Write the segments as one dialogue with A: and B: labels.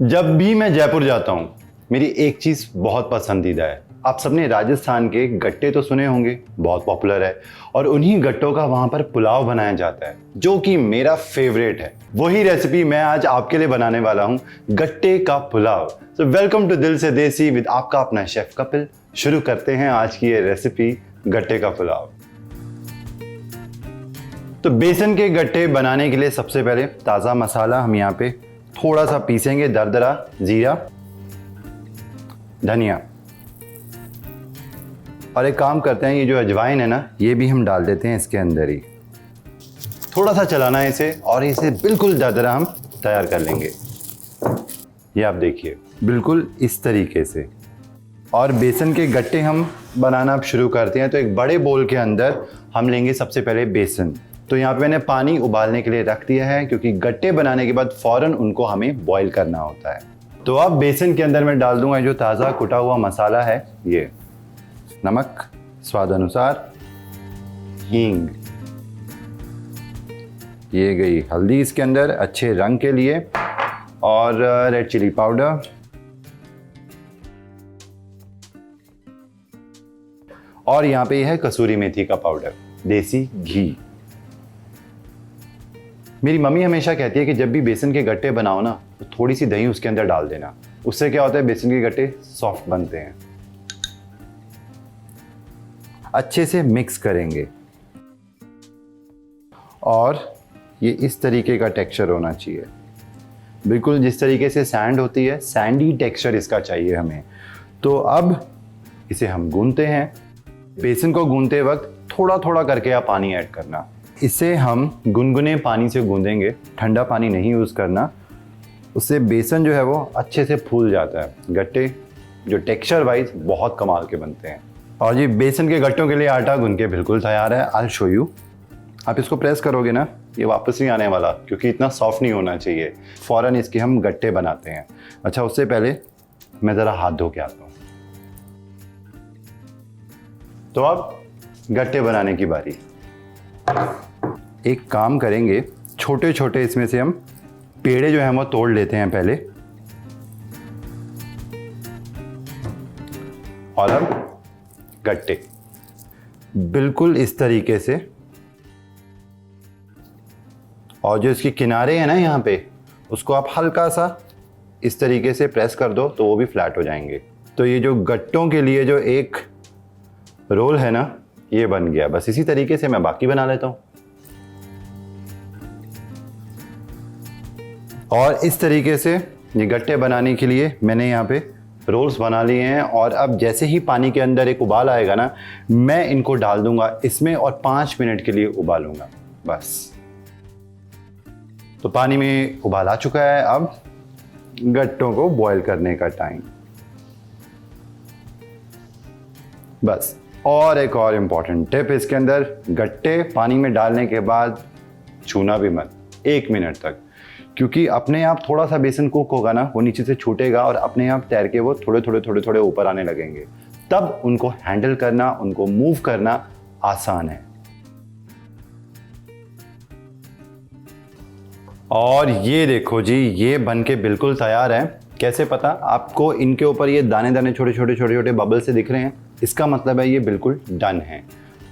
A: जब भी मैं जयपुर जाता हूँ मेरी एक चीज़ बहुत पसंदीदा है। आप सबने राजस्थान के गट्टे तो सुने होंगे, बहुत पॉपुलर है और उन्हीं गट्टों का वहाँ पर पुलाव बनाया जाता है जो कि मेरा फेवरेट है। वही रेसिपी मैं आज आपके लिए बनाने वाला हूँ, गट्टे का पुलाव। सो वेलकम टू दिल से देसी विद आपका अपना शेफ कपिल। शुरू करते हैं आज की ये रेसिपी, गट्टे का पुलाव। तो बेसन के गट्टे बनाने के लिए सबसे पहले ताज़ा मसाला हम यहाँ पे थोड़ा सा पीसेंगे, दरदरा जीरा, धनिया, और एक काम करते हैं, ये जो अजवाइन है ना, ये भी हम डाल देते हैं इसके अंदर ही। थोड़ा सा चलाना है इसे और इसे बिल्कुल दरदरा हम तैयार कर लेंगे। ये आप देखिए बिल्कुल इस तरीके से। और बेसन के गट्टे हम बनाना अब शुरू करते हैं। तो एक बड़े बोल के अंदर हम लेंगे सबसे पहले बेसन। तो यहाँ पे मैंने पानी उबालने के लिए रख दिया है क्योंकि गट्टे बनाने के बाद फौरन उनको हमें बॉईल करना होता है। तो अब बेसन के अंदर मैं डाल दूंगा जो ताज़ा कुटा हुआ मसाला है, ये नमक स्वाद अनुसार, हींग, ये गई हल्दी इसके अंदर अच्छे रंग के लिए, और रेड चिली पाउडर, और यहाँ पे है कसूरी मेथी का पाउडर, देसी घी। मेरी मम्मी हमेशा कहती है कि जब भी बेसन के गट्टे बनाओ ना तो थोड़ी सी दही उसके अंदर डाल देना, उससे क्या होता है बेसन के गट्टे सॉफ्ट बनते हैं। अच्छे से मिक्स करेंगे और ये इस तरीके का टेक्सचर होना चाहिए, बिल्कुल जिस तरीके से सैंड होती है, सैंडी टेक्सचर इसका चाहिए हमें। तो अब इसे हम गूंथते हैं। बेसन को गूंथते वक्त थोड़ा थोड़ा करके आप पानी ऐड करना। इसे हम गुनगुने पानी से गूंदेंगे, ठंडा पानी नहीं यूज़ करना, उससे बेसन जो है वो अच्छे से फूल जाता है। गट्टे जो टेक्सचर वाइज बहुत कमाल के बनते हैं। और ये बेसन के गट्टों के लिए आटा गूंद के बिल्कुल तैयार है। I show you. आप इसको प्रेस करोगे ना, ये वापस नहीं आने वाला क्योंकि इतना सॉफ्ट नहीं होना चाहिए। फ़ौरन इसके हम गट्टे बनाते हैं। अच्छा, उससे पहले मैं ज़रा हाथ धो के आता हूँ। तो अब गट्टे बनाने की बारी। एक काम करेंगे, छोटे छोटे इसमें से हम पेड़े जो हैं वो तोड़ लेते हैं पहले, और अब गट्टे बिल्कुल इस तरीके से। और जो इसके किनारे हैं ना यहाँ पे, उसको आप हल्का सा इस तरीके से प्रेस कर दो तो वो भी फ्लैट हो जाएंगे। तो ये जो गट्टों के लिए जो एक रोल है ना, ये बन गया। बस इसी तरीके से मैं बाकी बना लेता हूँ। और इस तरीके से ये गट्टे बनाने के लिए मैंने यहाँ पे रोल्स बना लिए हैं। और अब जैसे ही पानी के अंदर एक उबाल आएगा ना, मैं इनको डाल दूंगा इसमें और 5 मिनट के लिए उबालूंगा बस। तो पानी में उबाल आ चुका है, अब गट्टों को बॉईल करने का टाइम बस। और एक और इम्पॉर्टेंट टिप इसके अंदर, गट्टे पानी में डालने के बाद छूना भी मत 1 मिनट तक, क्योंकि अपने आप थोड़ा सा बेसन कुक होगा ना, वो नीचे से छूटेगा और अपने आप तैर के वो थोड़े थोड़े ऊपर आने लगेंगे। तब उनको हैंडल करना, उनको मूव करना आसान है। और ये देखो जी, ये बन के बिल्कुल तैयार है। कैसे पता आपको? इनके ऊपर ये दाने दाने छोटे छोटे बबल से दिख रहे हैं, इसका मतलब है ये बिल्कुल डन है।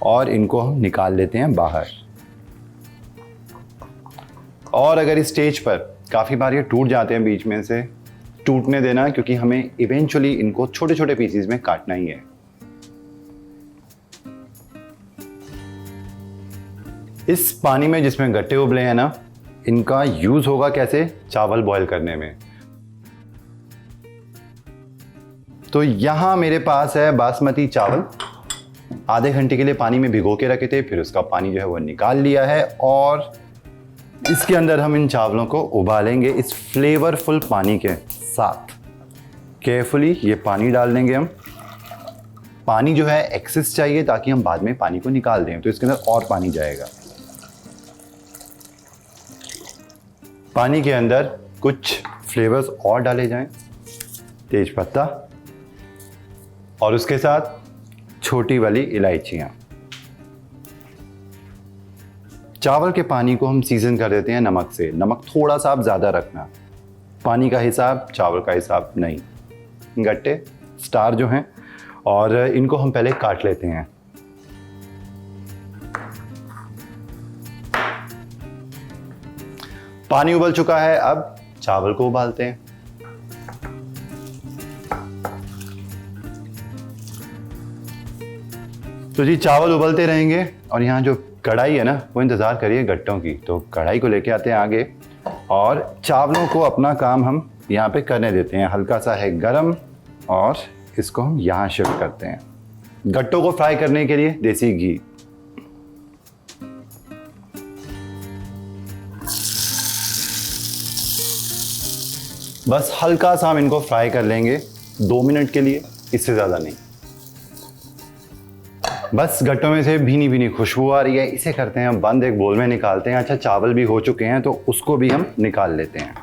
A: और इनको हम निकाल लेते हैं बाहर। और अगर इस स्टेज पर काफ़ी बार ये टूट जाते हैं बीच में से, टूटने देना, क्योंकि हमें इवेंचुअली इनको छोटे छोटे पीसेस में काटना ही है। इस पानी में जिसमें गट्टे उबले हैं ना, इनका यूज होगा कैसे? चावल बॉईल करने में। तो यहां मेरे पास है बासमती चावल, आधे घंटे के लिए पानी में भिगो के रखे थे, फिर उसका पानी जो है वो निकाल लिया है। और इसके अंदर हम इन चावलों को उबालेंगे इस फ्लेवरफुल पानी के साथ। केयरफुली ये पानी डाल देंगे हम। पानी जो है एक्सेस चाहिए ताकि हम बाद में पानी को निकाल दें, तो इसके अंदर और पानी जाएगा। पानी के अंदर कुछ फ्लेवर्स और डाले जाएं, तेज पत्ता और उसके साथ छोटी वाली इलायचियां। चावल के पानी को हम सीजन कर देते हैं नमक से। नमक थोड़ा सा आप ज़्यादा रखना, पानी का हिसाब, चावल का हिसाब नहीं। गट्टे स्टार जो हैं, और इनको हम पहले काट लेते हैं। पानी उबल चुका है, अब चावल को उबालते हैं। तो जी चावल उबलते रहेंगे, और यहाँ जो कढ़ाई है ना, वो इंतज़ार करिए गट्टों की। तो कढ़ाई को लेके आते हैं आगे, और चावलों को अपना काम हम यहाँ पे करने देते हैं। हल्का सा है गरम, और इसको हम यहाँ शिफ्ट करते हैं। गट्टों को फ्राई करने के लिए देसी घी। बस हल्का सा हम इनको फ्राई कर लेंगे 2 मिनट के लिए, इससे ज़्यादा नहीं। बस गट्टों में से भीनी भीनी खुशबू आ रही है, इसे करते हैं बंद, एक बोल में निकालते हैं। अच्छा, चावल भी हो चुके हैं, तो उसको भी हम निकाल लेते हैं।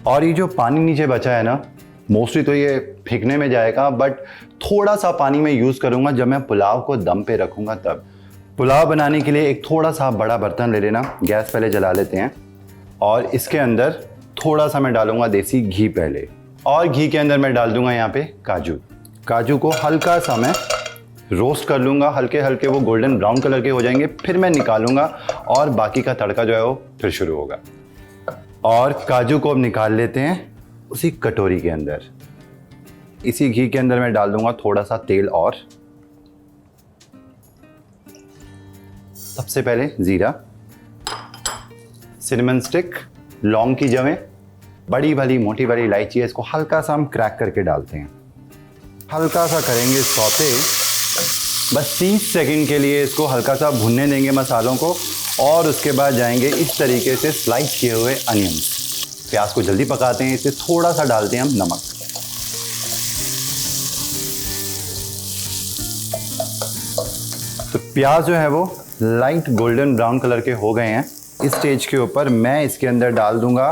A: और ये जो पानी नीचे बचा है ना, मोस्टली तो ये फेंकने में जाएगा, बट थोड़ा सा पानी मैं यूज़ करूँगा जब मैं पुलाव को दम पे रखूँगा तब। पुलाव बनाने के लिए एक थोड़ा सा बड़ा बर्तन ले लेना, गैस पहले जला लेते हैं, और इसके अंदर थोड़ा सा मैं डालूँगा देसी घी पहले, और घी के अंदर मैं डाल दूँगा यहाँ पे काजू। काजू को हल्का सा मैं रोस्ट कर लूँगा, हल्के हल्के वो गोल्डन ब्राउन कलर के हो जाएंगे, फिर मैं निकालूँगा, और बाकी का तड़का जो है वो फिर शुरू होगा। और काजू को अब निकाल लेते हैं उसी कटोरी के अंदर। इसी घी के अंदर मैं डाल दूंगा थोड़ा सा तेल, और सबसे पहले जीरा, सिनेमन स्टिक, लौंग की जवें, बड़ी वाली मोटी वाली इलायची है, इसको हल्का सा हम क्रैक करके डालते हैं। हल्का सा करेंगे सौते, बस 30 सेकंड के लिए इसको हल्का सा भुनने देंगे मसालों को, और उसके बाद जाएंगे इस तरीके से स्लाइस किए हुए अनियंस। प्याज को जल्दी पकाते हैं, इसे थोड़ा सा डालते हैं हम नमक। तो प्याज जो है वो लाइट गोल्डन ब्राउन कलर के हो गए हैं। इस स्टेज के ऊपर मैं इसके अंदर डाल दूंगा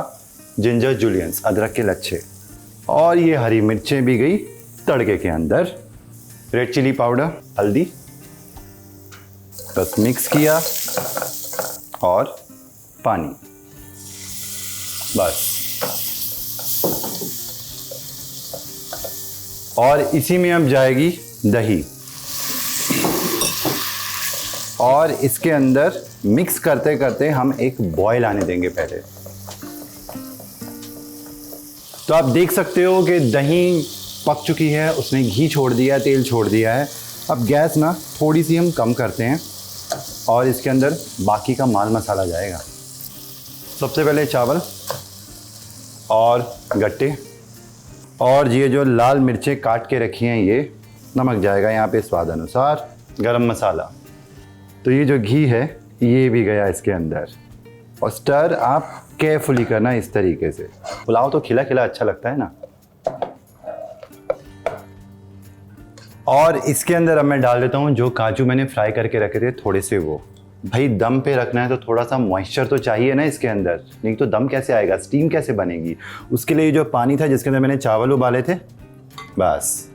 A: जिंजर जूलियंस, अदरक के लच्छे, और ये हरी मिर्चें भी गई तड़के के अंदर। रेड चिली पाउडर, हल्दी, बस मिक्स किया, और पानी, बस। और इसी में अब जाएगी दही, और इसके अंदर मिक्स करते करते हम एक बॉयल आने देंगे पहले। तो आप देख सकते हो कि दही पक चुकी है, उसने घी छोड़ दिया, तेल छोड़ दिया है। अब गैस ना थोड़ी सी हम कम करते हैं, और इसके अंदर बाकी का माल मसाला जाएगा। सबसे पहले चावल और गट्टे, और ये जो लाल मिर्चें काट के रखी हैं, ये नमक जाएगा यहाँ पे स्वाद अनुसार, गरम मसाला। तो ये जो घी है ये भी गया इसके अंदर, और स्टर आप केयरफुली करना इस तरीके से। पुलाव तो खिला खिला अच्छा लगता है ना। और इसके अंदर अब मैं डाल देता हूँ जो काजू मैंने फ्राई करके रखे थे थोड़े से, वो। भाई दम पे रखना है तो थोड़ा सा मॉइस्चर तो चाहिए ना इसके अंदर, नहीं तो दम कैसे आएगा, स्टीम कैसे बनेगी। उसके लिए जो पानी था जिसके अंदर मैंने चावल उबाले थे, बस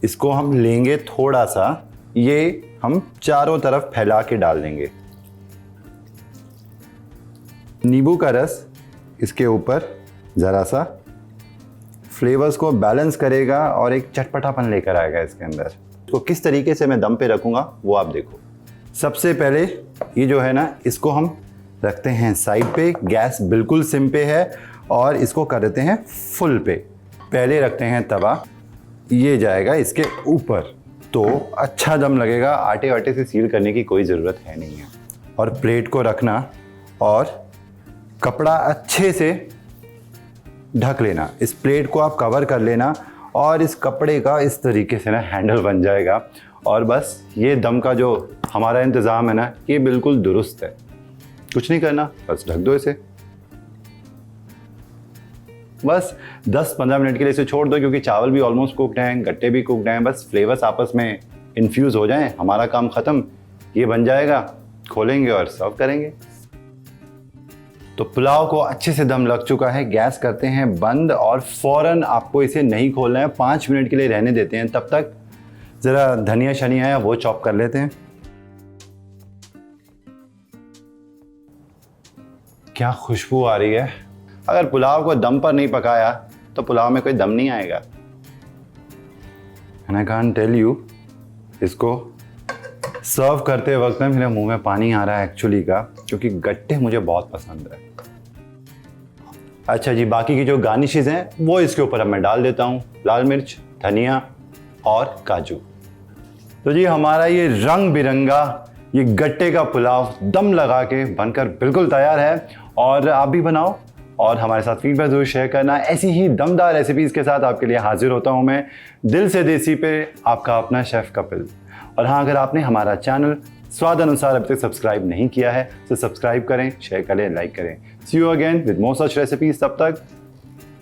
A: इसको हम लेंगे थोड़ा सा, ये हम चारों तरफ फैला के डाल देंगे। नींबू का रस इसके ऊपर ज़रा सा फ्लेवर्स को बैलेंस करेगा और एक चटपटापन लेकर आएगा इसके अंदर। तो किस तरीके से मैं दम पे रखूँगा वो आप देखो। सबसे पहले ये जो है ना, इसको हम रखते हैं साइड पे, गैस बिल्कुल सिम पे है, और इसको कर देते हैं फुल पे। पहले रखते हैं तवा, ये जाएगा इसके ऊपर, तो अच्छा दम लगेगा। आटे वाटे से सील करने की कोई ज़रूरत है नहीं है। और प्लेट को रखना और कपड़ा अच्छे से ढक लेना। इस प्लेट को आप कवर कर लेना, और इस कपड़े का इस तरीके से ना हैंडल बन जाएगा। और बस ये दम का जो हमारा इंतज़ाम है ना, ये बिल्कुल दुरुस्त है। कुछ नहीं करना, बस ढक दो इसे। बस 10-15 मिनट के लिए इसे छोड़ दो, क्योंकि चावल भी ऑलमोस्ट कुकड हैं, गट्टे भी कुकड हैं। बस फ्लेवर्स आपस में इन्फ्यूज़ हो जाएं, हमारा काम ख़त्म। ये बन जाएगा, खोलेंगे और सर्व करेंगे। तो पुलाव को अच्छे से दम लग चुका है, गैस करते हैं बंद, और फ़ौरन आपको इसे नहीं खोलना है, 5 मिनट के लिए रहने देते हैं। तब तक ज़रा धनिया शनिया है वो चॉप कर लेते हैं। क्या खुशबू आ रही है। अगर पुलाव को दम पर नहीं पकाया तो पुलाव में कोई दम नहीं आएगा। And I can't tell you, इसको सर्व करते वक्त ना मेरे मुंह में पानी आ रहा है एक्चुअली का, क्योंकि गट्टे मुझे बहुत पसंद है। अच्छा जी, बाकी की जो गार्निशेस हैं वो इसके ऊपर अब मैं डाल देता हूँ, लाल मिर्च, धनिया और काजू। तो जी हमारा ये रंग बिरंगा ये गट्टे का पुलाव दम लगा के बनकर बिल्कुल तैयार है। और आप भी बनाओ और हमारे साथ फीडबैक जरूर शेयर करना। ऐसी ही दमदार रेसिपीज़ के साथ आपके लिए हाजिर होता हूँ मैं दिल से देसी पे, आपका अपना शेफ़ कपिल। और हाँ, अगर आपने हमारा चैनल स्वाद अनुसार अभी तक सब्सक्राइब नहीं किया है तो सब्सक्राइब करें, शेयर करें, लाइक करें। See you again with more such recipes. तब तक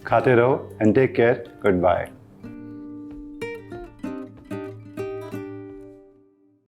A: खाते रहो and take care. Good bye.